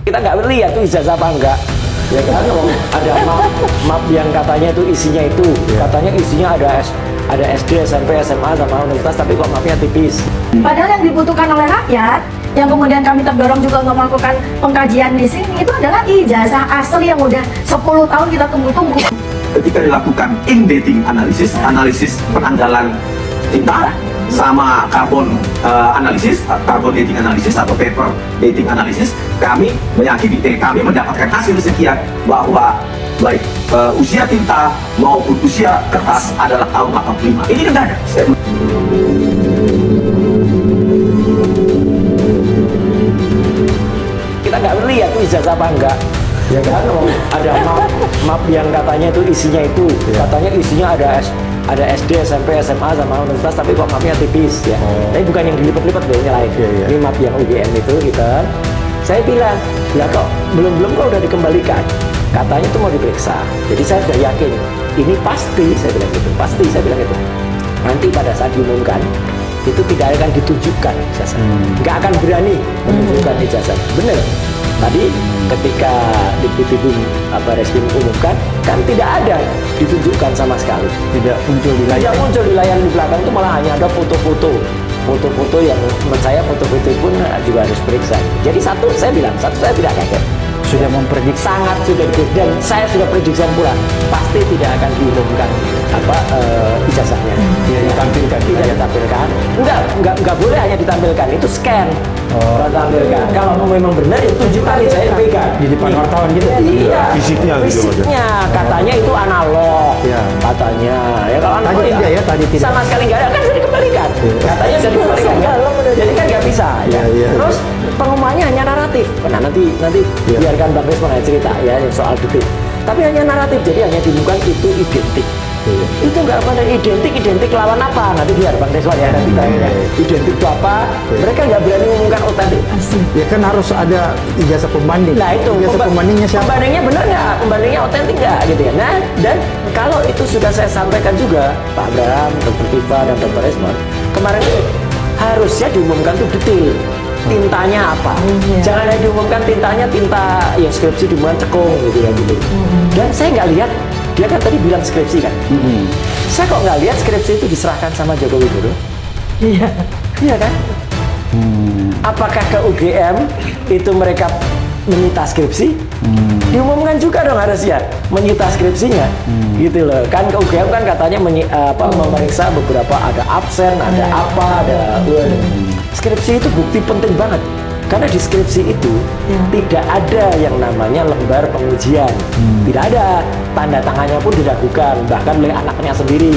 Kita nggak lihat tuh ijazah apa enggak. Ya kan, ada map yang katanya itu isinya itu, katanya isinya ada SD, SMP, SMA sama universitas, tapi kok mapnya tipis. Padahal yang dibutuhkan oleh rakyat, yang kemudian kami terdorong juga untuk melakukan pengkajian di sini, itu adalah ijazah asli yang udah 10 tahun kita tunggu-tunggu. Ketika dilakukan ink dating analisis penanggalan tinta sama carbon dating analisis atau paper dating analisis, kami meyakini, kami mendapatkan hasil sekian bahwa baik usia tinta maupun usia kertas adalah tahun 85. Ini kan nggak ada. Kita nggak lihat tuh ijazah apa enggak. Ya kan, ada map yang katanya itu isinya itu, katanya isinya ada SD, SMP, SMA sama universitas, tapi kok mapnya tipis ya. Tapi bukan yang dilipat-lipat loh, ini lain. Ini map yang UGM itu gitu. Saya bilang, ya kok belum kok udah dikembalikan. Katanya itu mau diperiksa. Jadi saya sudah yakin, ini pasti, saya bilang gitu, pasti saya bilang itu. Nanti pada saat diumumkan, itu tidak akan ditunjukkan ijazah. Nggak akan berani menunjukkan ijazah. Bener. Tadi ketika Dikbud Reskrim umumkan, kan tidak ada ditunjukkan sama sekali. Tidak muncul di layar. Tidak muncul di layar, di belakang itu malah hanya ada foto-foto yang menurut saya foto-foto pun juga harus periksa. Jadi saya bilang saya tidak kaget. Sudah memprediksi. Sangat sudah, dan saya sudah prediksi pula pasti tidak akan diumumkan ijazahnya. Tidak ditampilkan. Tidak ditampilkan. Enggak boleh hanya ditampilkan, itu scan. Tampilkan. Kalau memang benar itu tunjukkan saya pegang. Di depan wartawan gitu. Iya. Fisiknya gitu. Fisiknya katanya itu analog. Ya. Katanya. Ya kalau analog Tadi tidak ya, tadi tidak. sama sekali nggak ada, kan sudah dikembalikan. Katanya sudah dikembalikan. Jadi kan nggak bisa. Ya. Terus pengumumannya hanya naratif. Nah nanti biarkan Bang Resman cerita ya soal detik. Tapi hanya naratif, jadi hanya diumumkan itu identik. Itu nggak pada identik lawan apa, nanti biar Bang Reswan ya nanti tanya identik itu apa. Mereka nggak berani mengumumkan otentik. Ya kan harus ada ijazah pembanding. Nah itu ijazah pembandingnya siapa? Pembandingnya benar nggak? Pembandingnya otentik nggak gitu ya. Nah, dan kalau itu sudah saya sampaikan juga Pak Abraham, Dr. Tifa dan Dr. Resman kemarin itu harusnya diumumkan tuh detail. Tintanya apa? Jangan hanya diumumkan tinta ya skripsi diumumkan cekung gitu ya gitu. Dan saya nggak lihat, dia kan tadi bilang skripsi kan. Saya kok nggak lihat skripsi itu diserahkan sama Joko Widodo? Iya kan? Apakah ke UGM itu mereka menyita skripsi? Diumumkan juga dong harusnya menyita skripsinya, gitu loh. Kan ke UGM kan katanya memeriksa beberapa, ada absen, ada ada skripsi itu bukti penting banget. Karena di skripsi itu tidak ada yang namanya lembar pengujian, tidak ada, tanda tangannya pun diragukan, bahkan oleh anaknya sendiri,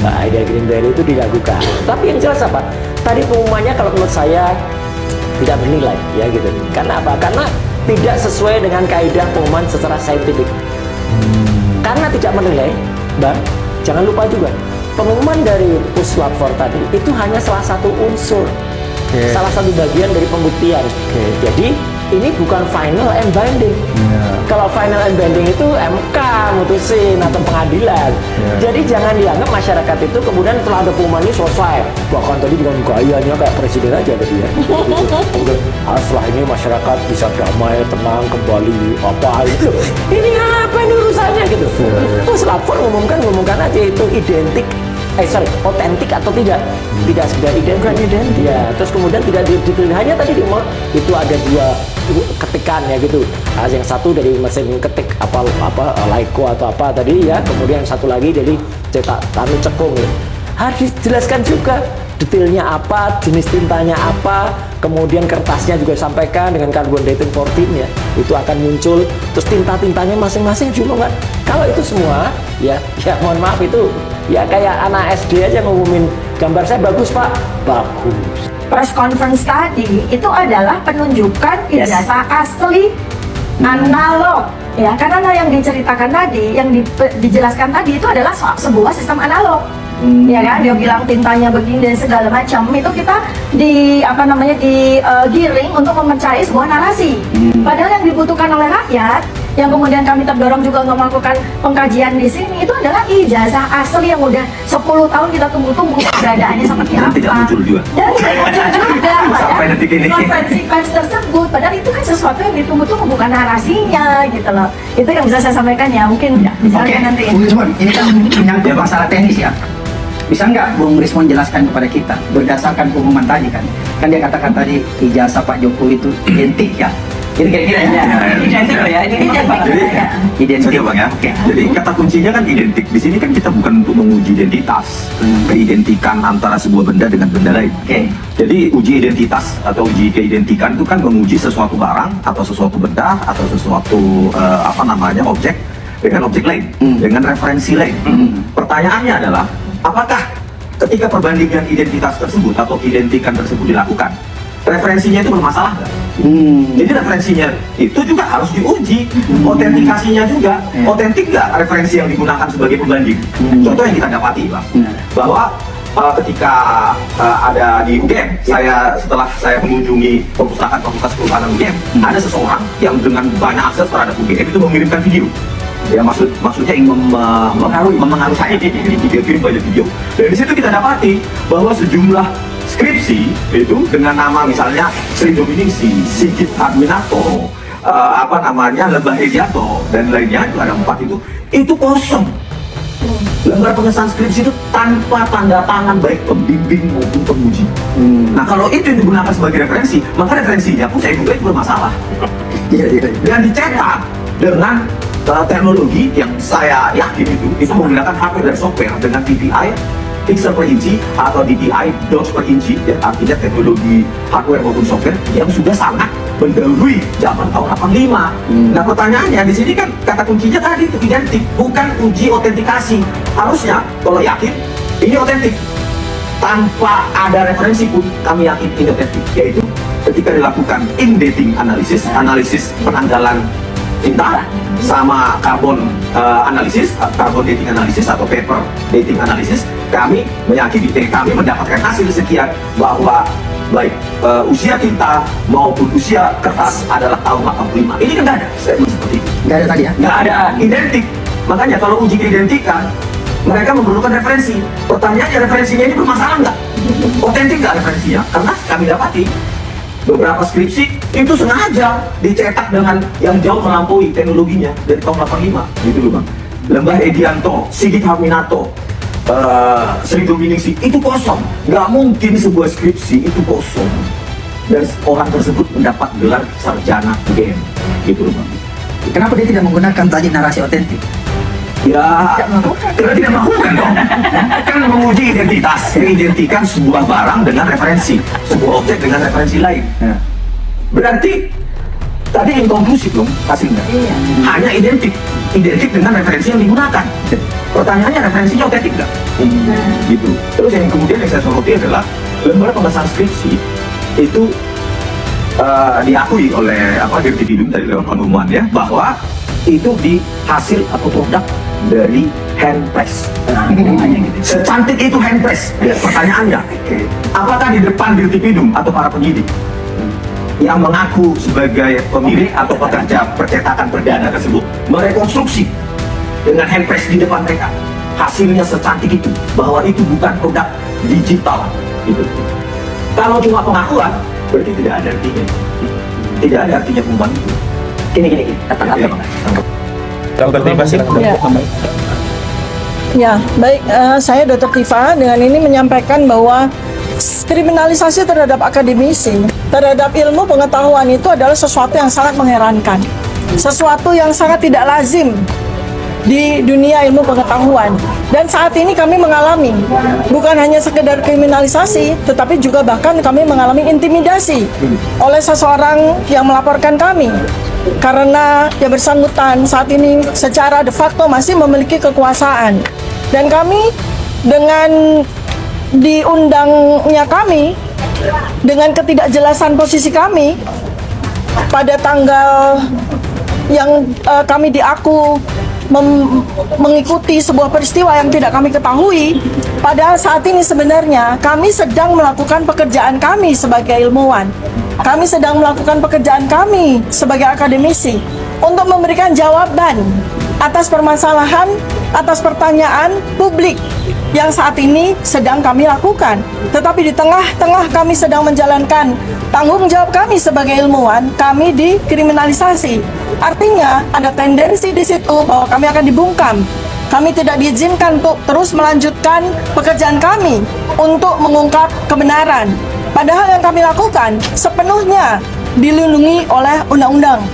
Mbak Aida Greenberry itu diragukan. Tapi yang jelas apa? Tadi pengumumannya kalau menurut saya tidak bernilai, ya gitu. Karena apa? Karena tidak sesuai dengan kaidah pengumuman secara saintifik. Karena tidak menilai, Bang, jangan lupa juga pengumuman dari Puslap 4 tadi itu hanya salah satu unsur. Salah satu bagian dari pembuktian. Jadi ini bukan final and binding. Kalau final and binding itu MK mutusin atau pengadilan. Jadi jangan dianggap masyarakat itu kemudian setelah ada pengumuman ini selesai. Bahkan tadi dengan gayanya kayak presiden aja tadi ya. Kemudian setelah ini masyarakat bisa damai, tenang, kembali apa itu. Ini apa ini urusannya gitu. Terus lapor ngumumkan aja itu identik. Otentik atau tidak? Tidak sekedar identik. Ya, terus kemudian tidak dipilih, hanya tadi itu ada dua ketikan ya gitu. Yang satu dari mesin ketik apa Laiko atau apa tadi ya, kemudian satu lagi dari cetak tanu cekung ya. Harus dijelaskan juga detailnya apa, jenis tintanya apa, kemudian kertasnya juga sampaikan dengan carbon dating 14 ya, itu akan muncul, terus tinta-tintanya masing-masing juga kan. Kalau itu semua ya mohon maaf itu ya kayak anak SD aja ngumumin gambar saya bagus Pak, bagus. Press conference tadi itu adalah penunjukan ijazah asli analog ya, karena yang diceritakan tadi, yang dijelaskan tadi itu adalah sebuah sistem analog. Ya kan, dia bilang tintanya begini dan segala macam, itu kita digiring untuk memencari sebuah narasi. Padahal yang dibutuhkan oleh rakyat, yang kemudian kami terdorong juga untuk melakukan pengkajian di sini itu adalah ijazah asli yang udah 10 tahun kita tunggu-tunggu keberadaannya seperti Dan apa. tidak muncul juga. Dan tidak muncul juga Sampai detik ini. konferensi pers tersebut. Padahal itu kan sesuatu yang ditunggu-tunggu, bukan narasinya gitu loh. Itu yang bisa saya sampaikan ya, mungkin misalnya Oke, nanti. Bung Rismon, ini kan menyangkut masalah teknis ya. Bisa nggak Bung Rismon jelaskan kepada kita berdasarkan pengumuman tadi kan dia katakan tadi ijazah Pak Jokowi itu identik ya. Jadi kira-kira ya. Identik loh ya, ini Jadi, Identik. Oke Bang ya. Oke. Jadi kata kuncinya kan identik. Di sini kan kita bukan untuk menguji identitas, keidentikan antara sebuah benda dengan benda lain. Oke. Jadi uji identitas atau uji keidentikan itu kan menguji sesuatu barang atau sesuatu benda atau sesuatu objek dengan objek lain, dengan referensi lain. Pertanyaannya adalah apakah ketika perbandingan identitas tersebut atau identikan tersebut dilakukan, referensinya itu bermasalah nggak? Jadi referensinya itu juga harus diuji, otentikasinya juga, otentik nggak referensi yang digunakan sebagai pembanding. Contoh yang kita dapati Bang, bahwa ketika ada di UGM, setelah saya mengunjungi perpustakaan Fakultas Kehutanan UGM, ada seseorang yang dengan banyak akses terhadap UGM itu mengirimkan video. Ya maksudnya ingin mempengaruhi saya di kirim banyak video. Dan di situ kita dapati bahwa sejumlah skripsi itu dengan nama misalnya Sri Dominingsi, Sigit Harminarto, Lembah Hedianto dan lainnya itu ada 4 itu kosong. Lembar pengesahan skripsi itu tanpa tanda tangan baik pembimbing maupun penguji. Nah kalau itu yang digunakan sebagai referensi, maka referensinya pun saya duga itu bermasalah. Dan dicetak dengan teknologi yang saya yakin itu menggunakan hardware dan software dengan DPI pixel per inci atau DPI dots per inci, ya, artinya teknologi hardware maupun software yang sudah sangat mendahului zaman tahun 85. Nah pertanyaannya di sini kan kata kuncinya tadi itu identik, bukan uji otentikasi. Harusnya kalau yakin ini otentik, tanpa ada referensi pun kami yakin ini otentik, yaitu ketika dilakukan in-dating analisis penanggalan tinta sama carbon dating analisis atau paper dating analisis, kami meyakini kami mendapatkan hasil sekian bahwa baik usia tinta maupun usia kertas adalah tahun 85. Ini kan nggak ada statement seperti itu. Nggak ada tadi ya? Nggak ada identik. Makanya kalau uji keidentikan, mereka memerlukan referensi. Pertanyaannya referensinya ini bermasalah nggak? Otentik nggak referensinya? Karena kami dapati beberapa skripsi itu sengaja dicetak dengan yang jauh melampaui teknologinya dari tahun 85 gitu loh Bang. Lembah Hedianto, Sigit Harminarto, Sri Dominingsi itu kosong. Nggak mungkin sebuah skripsi itu kosong dan orang tersebut mendapat gelar sarjana UGM gitu loh Bang. Kenapa dia tidak menggunakan tadi narasi otentik? Ya, karena tidak melakukan dong. Kan menguji identitas, mengidentikan sebuah barang dengan referensi, sebuah objek dengan referensi lain. Ya. Berarti tadi inkonklusif dong hasilnya. Iya. Hanya identik dengan referensi yang digunakan. Pertanyaannya referensinya otentik nggak? Gitu. Terus yang kemudian yang saya soroti adalah lembar pengesahan skripsi itu diakui oleh Dirti Bidum dari lewat pengumuman ya, bahwa itu di hasil atau produk dari hand press. Secantik itu hand press. Pertanyaannya, apakah di depan Dirti Bidum atau para penyidik yang mengaku sebagai pemilik atau pekerja percetakan perdana tersebut merekonstruksi dengan hand press di depan mereka hasilnya secantik itu, bahwa itu bukan produk digital gitu. Kalau cuma pengakuan berarti tidak ada artinya, tidak ada artinya pengumuman itu. Gini kata-kata. Dr. Tifa silakan. Ya. Ya, baik, saya Dr. Tifa dengan ini menyampaikan bahwa kriminalisasi terhadap akademisi, terhadap ilmu pengetahuan itu adalah sesuatu yang sangat mengherankan. Sesuatu yang sangat tidak lazim di dunia ilmu pengetahuan. Dan saat ini kami mengalami bukan hanya sekedar kriminalisasi, tetapi juga bahkan kami mengalami intimidasi oleh seseorang yang melaporkan kami. Karena yang bersangkutan saat ini secara de facto masih memiliki kekuasaan. Dan kami dengan diundangnya kami, dengan ketidakjelasan posisi kami pada tanggal yang kami diaku mengikuti sebuah peristiwa yang tidak kami ketahui, Padahal saat ini sebenarnya kami sedang melakukan pekerjaan kami sebagai ilmuwan. Kami sedang melakukan pekerjaan kami sebagai akademisi untuk memberikan jawaban atas permasalahan, atas pertanyaan publik yang saat ini sedang kami lakukan. Tetapi di tengah-tengah kami sedang menjalankan tanggung jawab kami sebagai ilmuwan, kami dikriminalisasi. Artinya ada tendensi di situ bahwa kami akan dibungkam. Kami tidak diizinkan untuk terus melanjutkan pekerjaan kami untuk mengungkap kebenaran. Padahal yang kami lakukan sepenuhnya dilindungi oleh undang-undang.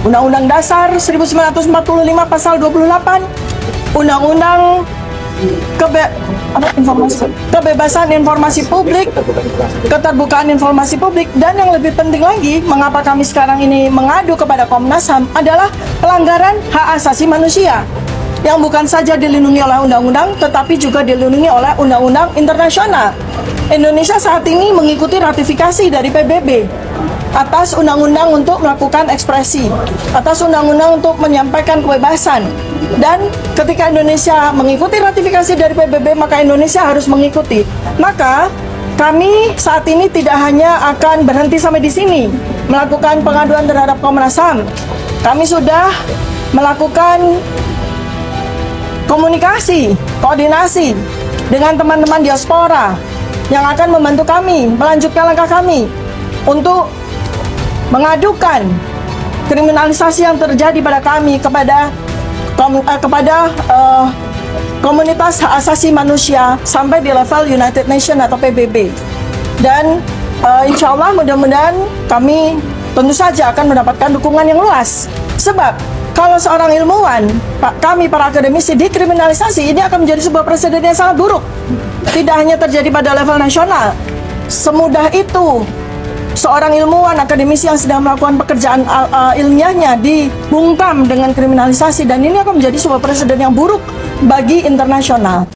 Undang-Undang Dasar 1945 pasal 28, Undang-Undang Kebebasan Informasi Publik, Keterbukaan Informasi Publik, dan yang lebih penting lagi, mengapa kami sekarang ini mengadu kepada Komnas HAM adalah pelanggaran hak asasi manusia yang bukan saja dilindungi oleh undang-undang, tetapi juga dilindungi oleh undang-undang internasional. Indonesia saat ini mengikuti ratifikasi dari PBB atas undang-undang untuk melakukan ekspresi, atas undang-undang untuk menyampaikan kebebasan. Dan ketika Indonesia mengikuti ratifikasi dari PBB, maka Indonesia harus mengikuti. Maka kami saat ini tidak hanya akan berhenti sampai di sini melakukan pengaduan terhadap Komnas HAM. Kami sudah melakukan komunikasi, koordinasi dengan teman-teman diaspora yang akan membantu kami melanjutkan langkah kami untuk mengadukan kriminalisasi yang terjadi pada kami kepada komunitas hak asasi manusia sampai di level United Nations atau PBB. Dan insya Allah mudah-mudahan kami tentu saja akan mendapatkan dukungan yang luas. Sebab kalau seorang ilmuwan, kami para akademisi dikriminalisasi, ini akan menjadi sebuah presiden yang sangat buruk. Tidak hanya terjadi pada level nasional, semudah itu seorang ilmuwan akademisi yang sedang melakukan pekerjaan ilmiahnya dibungkam dengan kriminalisasi, dan ini akan menjadi sebuah presiden yang buruk bagi internasional.